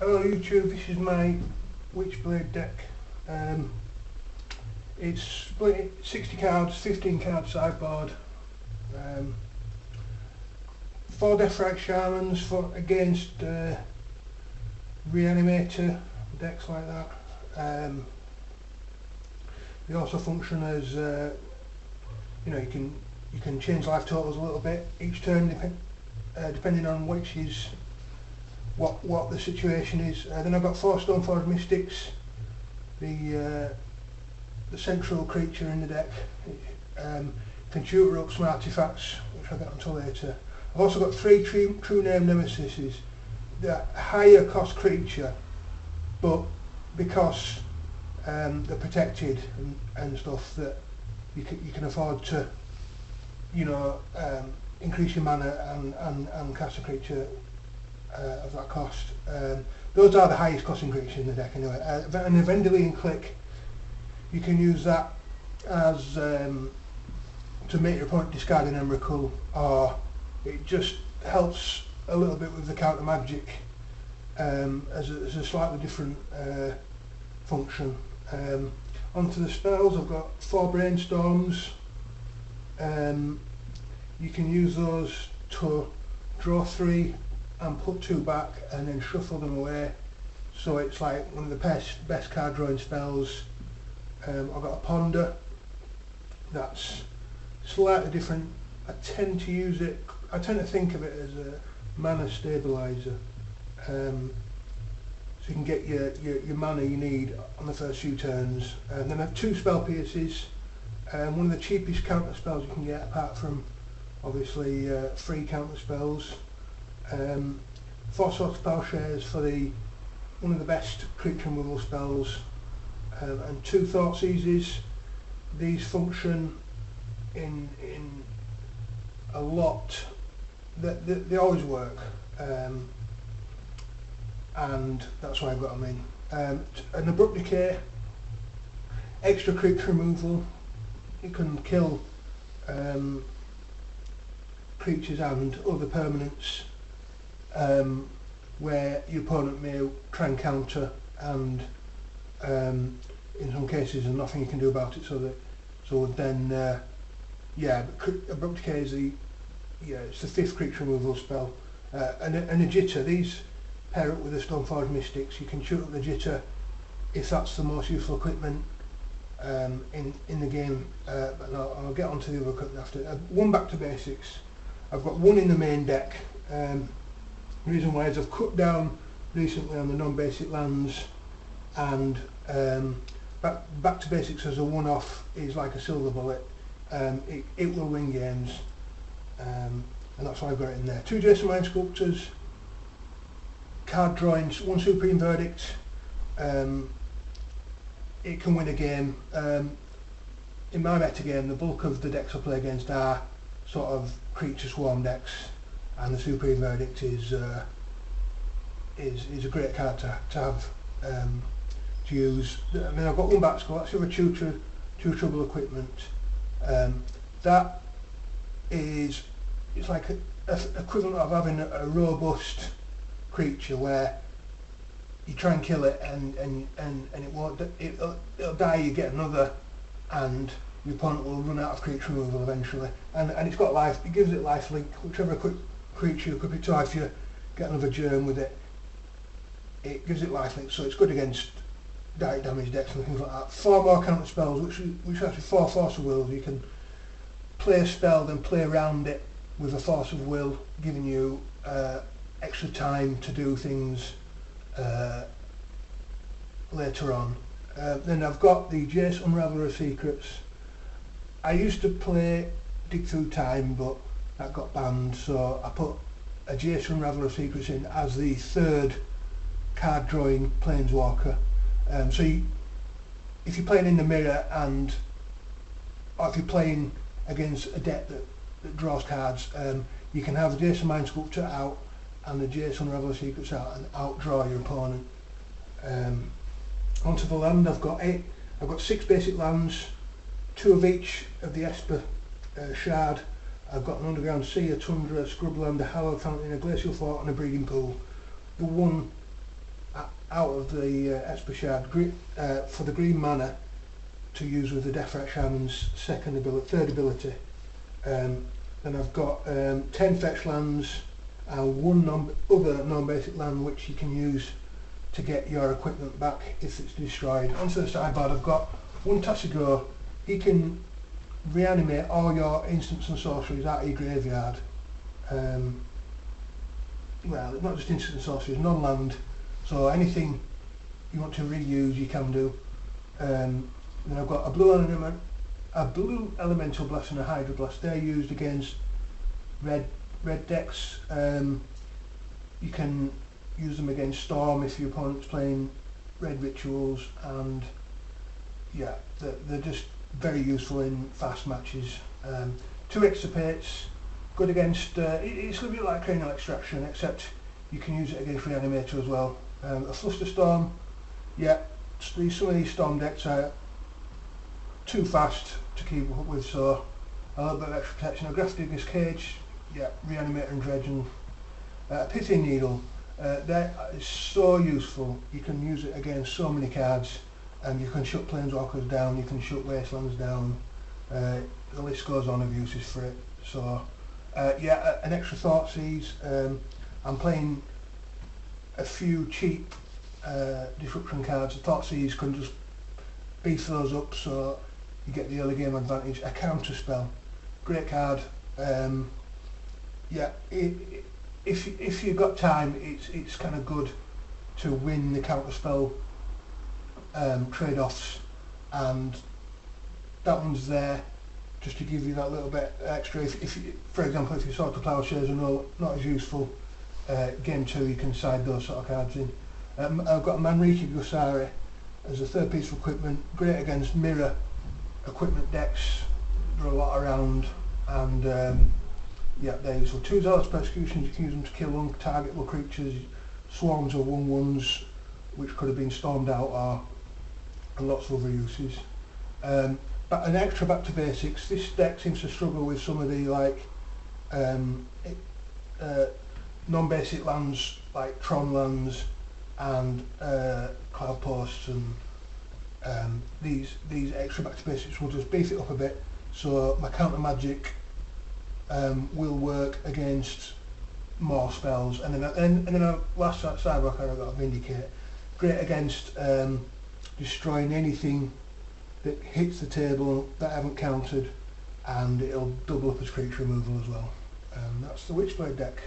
Hello YouTube, this is my Witchblade deck. It's split 60 cards, 15 card sideboard, 4 deathrite shamans for against reanimator decks like that. They also function as you know, you can change life totals a little bit each turn depending on which is what the situation is. Then I've got 4 stoneforge mystics, the central creature in the deck. Can tutor up some artifacts, which I'll get onto later. I've also got 3 true name nemesis, the higher cost creature, but because they're protected and stuff, that you can afford to, you know, increase your mana and cast a creature of that cost. Those are the highest costing creatures in the deck anyway. And the vendilion clique, you can use that as to make your opponent discard an emrakul, or it just helps a little bit with the counter magic as a slightly different function. Onto the spells, I've got 4 brainstorms. You can use those to draw 3 and put 2 back and then shuffle them away, so it's like one of the best card drawing spells. I've got a ponder that's slightly different. I tend to think of it as a mana stabilizer, so you can get your mana you need on the first few turns. And then I have 2 spell pierces, one of the cheapest counter spells you can get, apart from obviously free counter spells. 4 sorts of plowshares for one of the best creature removal spells, and 2 thoughtseizes. These function in a lot. They always work, and that's why I've got them in. An abrupt decay, extra creature removal. You can kill creatures and other permanents where your opponent may try and counter, and in some cases there's nothing you can do about it, so then abrupt decay is it's the 5th creature removal spell. And a jitte, these pair up with the stoneforge mystics. You can shoot up the jitte if that's the most useful equipment in the game, but I'll get onto the other equipment after. One back to basics. I've got 1 in the main deck. The reason why is I've cut down recently on the non-basic lands, and back to basics as a one-off is like a silver bullet. It will win games, and that's why I've got it in there. 2 jace mind sculptors, card drawings, 1 supreme verdict. It can win a game. In my meta game, the bulk of the decks I play against are sort of creature swarm decks, and the supreme verdict is a great card to have to use. I mean, I've got 1 batterskull. That's the other two trouble equipment. That is, it's like a equivalent of having a robust creature where you try and kill it and it won't. It'll die. You get another, and your opponent will run out of creature removal eventually. And it's got life. It gives it life link. Whichever creature you equip it to, if you get another germ with it, it gives it life link. So it's good against direct damage decks and things like that. 4 more counter spells, which is actually 4 force of will. You can play a spell, then play around it with a force of will, giving you extra time to do things later on. Then I've got the jace unraveler of secrets. I used to play dig through time, but that got banned, so I put a jace unraveler of secrets in as the 3rd card drawing planeswalker. So if you're playing in the mirror, or if you're playing against a deck that draws cards, you can have the jace mind sculptor out and the jace unraveler of secrets out and outdraw your opponent. Onto the land, I've got 6 basic lands, 2 of each of the Esper shard. I've got an underground sea, a tundra, a scrubland, a hallowed fountain, a glacial fort and a breeding pool. The one out of the Especiard for the green mana to use with the deathrite shaman's third ability. Then I've got 10 fetch lands and one other non-basic land which you can use to get your equipment back if it's destroyed. Onto the sideboard I've got one tasigur. He can reanimate all your instants and sorceries out of your graveyard. Well, not just instant and sorceries, non-land, so anything you want to reuse you can do. Then I've got a blue elemental blast and a hydroblast. They're used against red decks. You can use them against storm if your opponent's playing red rituals, and yeah, they're just very useful in fast matches. 2 extirpates, good against, it's a bit like cranial extraction, except you can use it against reanimator as well. A flusterstorm, yeah, some of these storm decks are too fast to keep up with, so a little bit of extra protection. A grafdiggers cage, yeah, reanimator and dredge, and a pithy needle. That is so useful. You can use it against so many cards, and you can shut planeswalkers down, you can shut wastelands down. The list goes on of uses for it. So yeah, an extra thoughtseize. I'm playing a few cheap disruption cards. The thoughtservers can just beef those up so you get the early game advantage. A counter spell, great card. Yeah, if you've got time, it's kind of good to win the counter spell trade-offs, and that one's there just to give you that little bit extra. If you, for example, if you sort of plowshares are not as useful, game 2 you can side those sort of cards in. I've got a Manriki Gusari as a third piece of equipment, great against mirror equipment decks. There are a lot around, and yeah, they're useful. 2 zealous persecutions, you can use them to kill untargetable creatures, swarms of 1/1s which could have been stormed out, and lots of other uses. But an extra back to basics, this deck seems to struggle with some of the non-basic lands like Tron lands and cloud posts, and these extra back to basics will just beef it up a bit, so my counter magic will work against more spells. And then a last sideboard card I've got a Vindicate, great against destroying anything that hits the table that I haven't countered, and it'll double up as creature removal as well. That's the Witchblade deck.